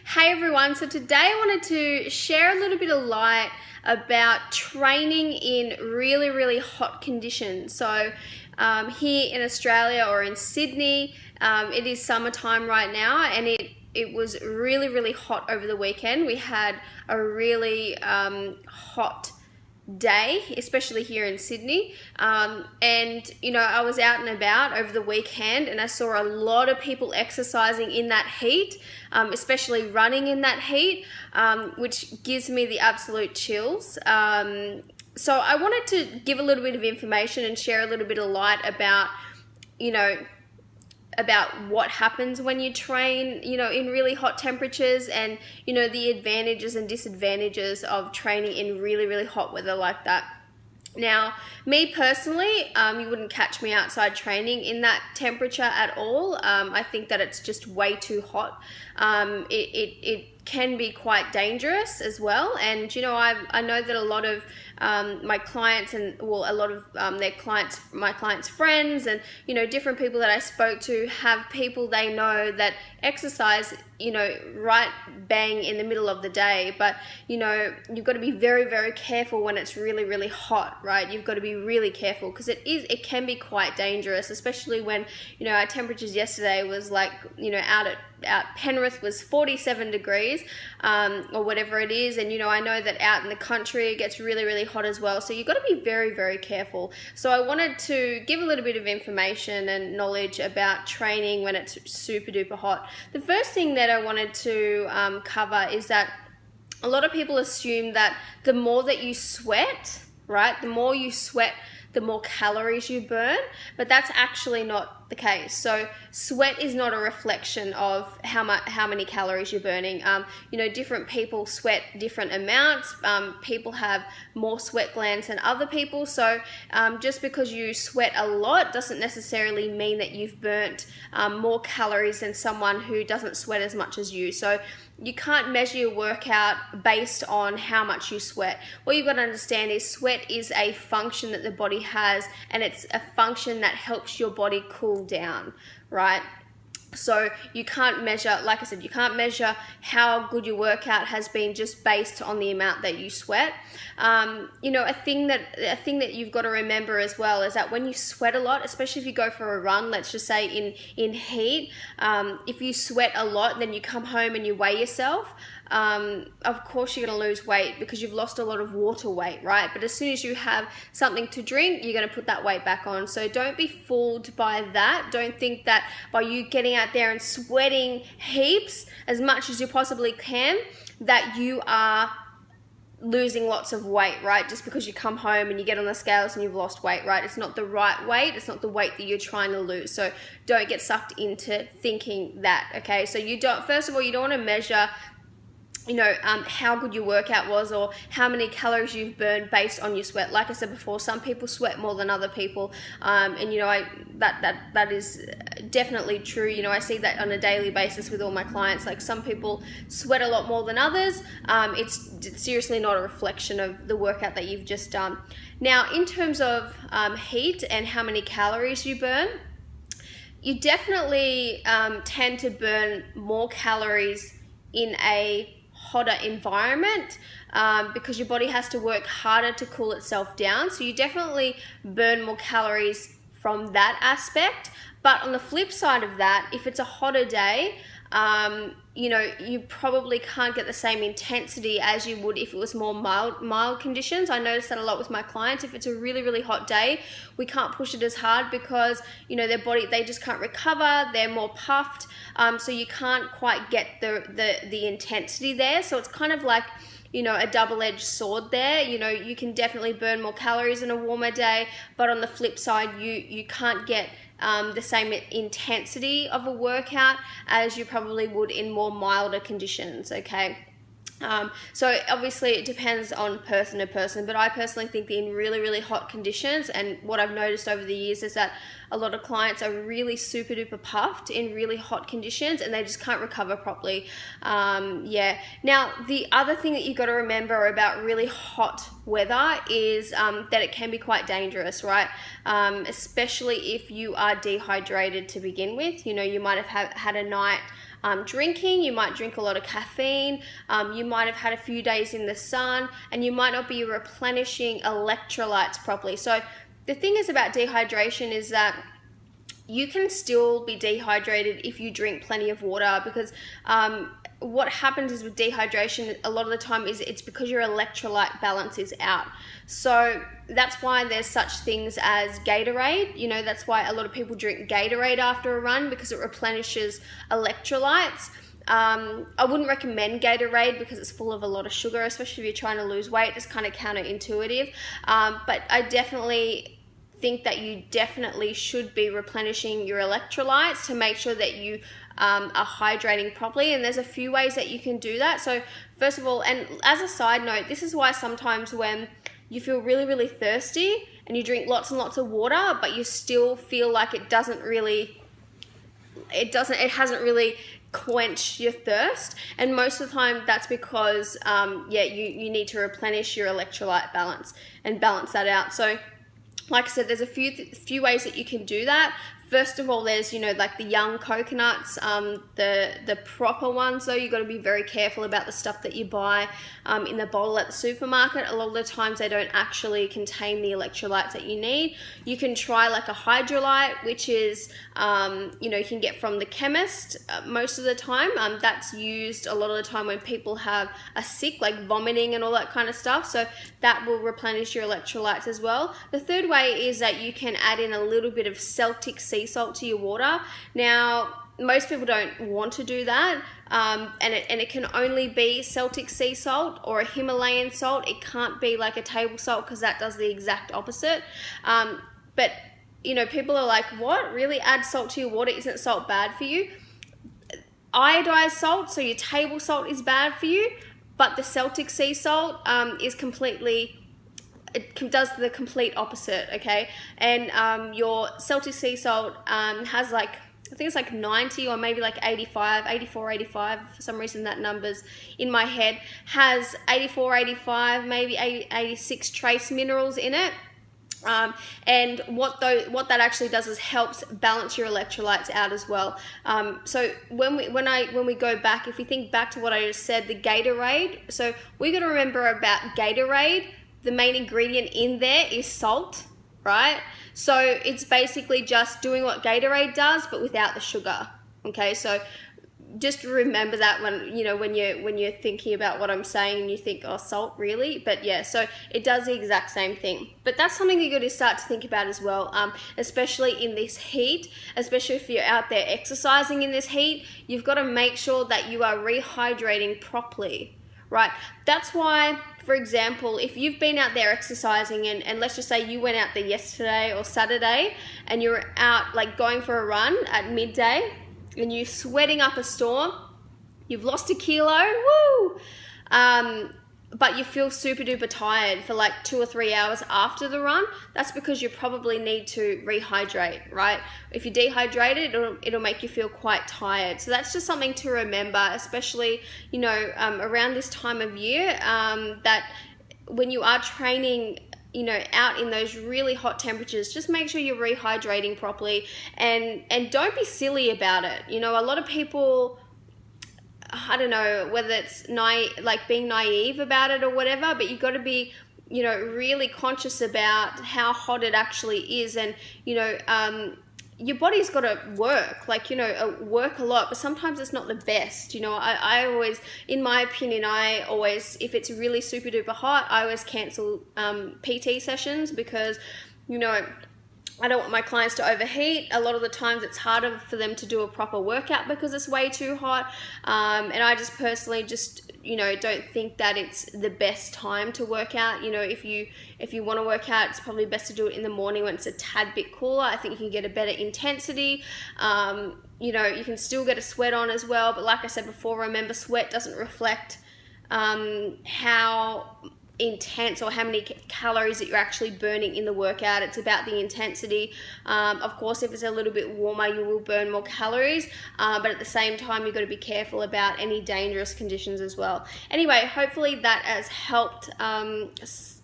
Hey everyone, so today I wanted to share a little bit of light about training in really hot conditions. So here in Australia or in Sydney, it is summertime right now, and it was really hot over the weekend. We had a really hot day, especially here in Sydney, and you know, I was out and about over the weekend and I saw a lot of people exercising in that heat, especially running in that heat, which gives me the absolute chills. So I wanted to give a little bit of information and share a little bit of light about, you know, about what happens when you train, you know, in really hot temperatures, and, you know, the advantages and disadvantages of training in really hot weather like that. Now, me personally, you wouldn't catch me outside training in that temperature at all. I think that it's just way too hot. It can be quite dangerous as well, and you know, I know that a lot of my clients, and well, a lot of their clients, my clients' friends, and you know, different people that I spoke to have people they know that exercise, you know, right bang in the middle of the day. But you know, you've got to be very careful when it's really hot, right? You've got to be really careful because it can be quite dangerous, especially when, you know, our temperatures yesterday was like, you know, out Penrith was 47 degrees or whatever it is, and you know, I know that out in the country it gets really hot as well, so you've got to be very careful. So I wanted to give a little bit of information and knowledge about training when it's super duper hot. The first thing that I wanted to cover is that a lot of people assume that the more that you sweat, right, the more you sweat, the more calories you burn, but that's actually not the case. So sweat is not a reflection of how many calories you're burning. You know, different people sweat different amounts. People have more sweat glands than other people. So just because you sweat a lot doesn't necessarily mean that you've burnt more calories than someone who doesn't sweat as much as you. So you can't measure your workout based on how much you sweat. What you've got to understand is sweat is a function that the body has, and it's a function that helps your body cool down, right? So you can't measure, like I said, you can't measure how good your workout has been just based on the amount that you sweat. You know, a thing that you've got to remember as well is that when you sweat a lot, especially if you go for a run, let's just say in heat, if you sweat a lot, then you come home and you weigh yourself. Of course you're going to lose weight because you've lost a lot of water weight, right? But as soon as you have something to drink, you're going to put that weight back on. So don't be fooled by that. Don't think that by you getting out there and sweating heaps as much as you possibly can, that you are losing lots of weight, right? Just because you come home and you get on the scales and you've lost weight, right? It's not the right weight. It's not the weight that you're trying to lose. So don't get sucked into thinking that, okay? So you don't, first of all, you don't want to measure, you know, how good your workout was or how many calories you've burned based on your sweat. Like I said before, some people sweat more than other people, and you know, that is definitely true. You know, I see that on a daily basis with all my clients. Like, some people sweat a lot more than others. It's seriously not a reflection of the workout that you've just done. Now, in terms of heat and how many calories you burn, you definitely tend to burn more calories in a hotter environment because your body has to work harder to cool itself down. So you definitely burn more calories from that aspect. But on the flip side of that, if it's a hotter day, you know, you probably can't get the same intensity as you would if it was more mild conditions. I notice that a lot with my clients. If it's a really hot day, we can't push it as hard because, you know, their body, they just can't recover. They're more puffed, so you can't quite get the intensity there. So it's kind of like, you know, a double-edged sword there. You know, you can definitely burn more calories in a warmer day, but on the flip side, you can't get the same intensity of a workout as you probably would in more milder conditions, okay? So obviously it depends on person to person, but I personally think that in really hot conditions, and what I've noticed over the years is that a lot of clients are really super duper puffed in really hot conditions and they just can't recover properly. Yeah. Now, the other thing that you've got to remember about really hot weather is that it can be quite dangerous, right? Especially if you are dehydrated to begin with. You know, you might have had a night drinking, you might drink a lot of caffeine, you might have had a few days in the sun, and you might not be replenishing electrolytes properly. So the thing is about dehydration is that you can still be dehydrated if you drink plenty of water, because what happens is with dehydration a lot of the time is it's because your electrolyte balance is out. So that's why there's such things as Gatorade. You know, that's why a lot of people drink Gatorade after a run, because it replenishes electrolytes. I wouldn't recommend Gatorade because it's full of a lot of sugar, especially if you're trying to lose weight. It's kind of counterintuitive, but I definitely think that you definitely should be replenishing your electrolytes to make sure that you are hydrating properly, and there's a few ways that you can do that. So first of all, and as a side note, this is why sometimes when you feel really, really thirsty and you drink lots and lots of water, but you still feel like it hasn't really quench your thirst, and most of the time that's because you need to replenish your electrolyte balance and balance that out. So like I said, there's a few ways that you can do that. First of all, there's, you know, like the young coconuts, the proper ones though. You got to be very careful about the stuff that you buy in the bottle at the supermarket. A lot of the times they don't actually contain the electrolytes that you need. You can try like a hydrolyte, which is, you know, you can get from the chemist most of the time. That's used a lot of the time when people have a sick, like vomiting and all that kind of stuff. So that will replenish your electrolytes as well. The third way is that you can add in a little bit of Celtic sea salt to your water. Now, most people don't want to do that, and it can only be Celtic sea salt or a Himalayan salt. It can't be like a table salt, because that does the exact opposite. But you know, people are like, what? Really? Add salt to your water? Isn't salt bad for you? Iodized salt, so your table salt, is bad for you, but the Celtic sea salt is completely, it does the complete opposite, okay? And your Celtic sea salt has like, I think it's like 90 or maybe like 84, 85, for some reason that number's in my head, has 84, 85, maybe 86 trace minerals in it. And what that actually does is helps balance your electrolytes out as well. So when we go back, if we think back to what I just said, the Gatorade, so we got to remember about Gatorade, the main ingredient in there is salt, right? So it's basically just doing what Gatorade does, but without the sugar. Okay, so just remember that when you're thinking about what I'm saying and you think, oh, salt, really? But yeah, so it does the exact same thing. But that's something you got to start to think about as well, especially in this heat, especially if you're out there exercising in this heat. You've got to make sure that you are rehydrating properly, right? That's why, for example, if you've been out there exercising and let's just say you went out there yesterday or Saturday and you're out like going for a run at midday, and you're sweating up a storm, you've lost a kilo, woo! But you feel super duper tired for like 2 or 3 hours after the run, that's because you probably need to rehydrate, right? If you're dehydrated, it'll make you feel quite tired. So that's just something to remember, especially, you know, around this time of year, that when you are training, you know, out in those really hot temperatures, just make sure you're rehydrating properly, and don't be silly about it. You know, a lot of people, I don't know whether it's being naive about it or whatever, but you got to be, you know, really conscious about how hot it actually is, and you know, your body's got to work, like, you know, work a lot, but sometimes it's not the best. You know, I always, in my opinion, if it's really super duper hot, I always cancel PT sessions, because, you know, I don't want my clients to overheat. A lot of the times it's harder for them to do a proper workout because it's way too hot. And I just personally just, you know, don't think that it's the best time to work out. You know, if you want to work out, it's probably best to do it in the morning when it's a tad bit cooler. I think you can get a better intensity. You know, you can still get a sweat on as well. But like I said before, remember, sweat doesn't reflect how intense or how many calories that you're actually burning in the workout. It's about the intensity. Of course, if it's a little bit warmer, you will burn more calories, but at the same time, you've got to be careful about any dangerous conditions as well. Anyway, hopefully that has helped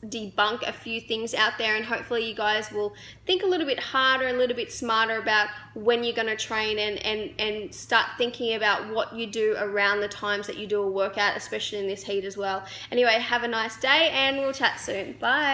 debunk a few things out there, and hopefully you guys will think a little bit harder, a little bit smarter about when you're going to train, and start thinking about what you do around the times that you do a workout, especially in this heat as well. Anyway, have a nice day, and we'll chat soon. Bye.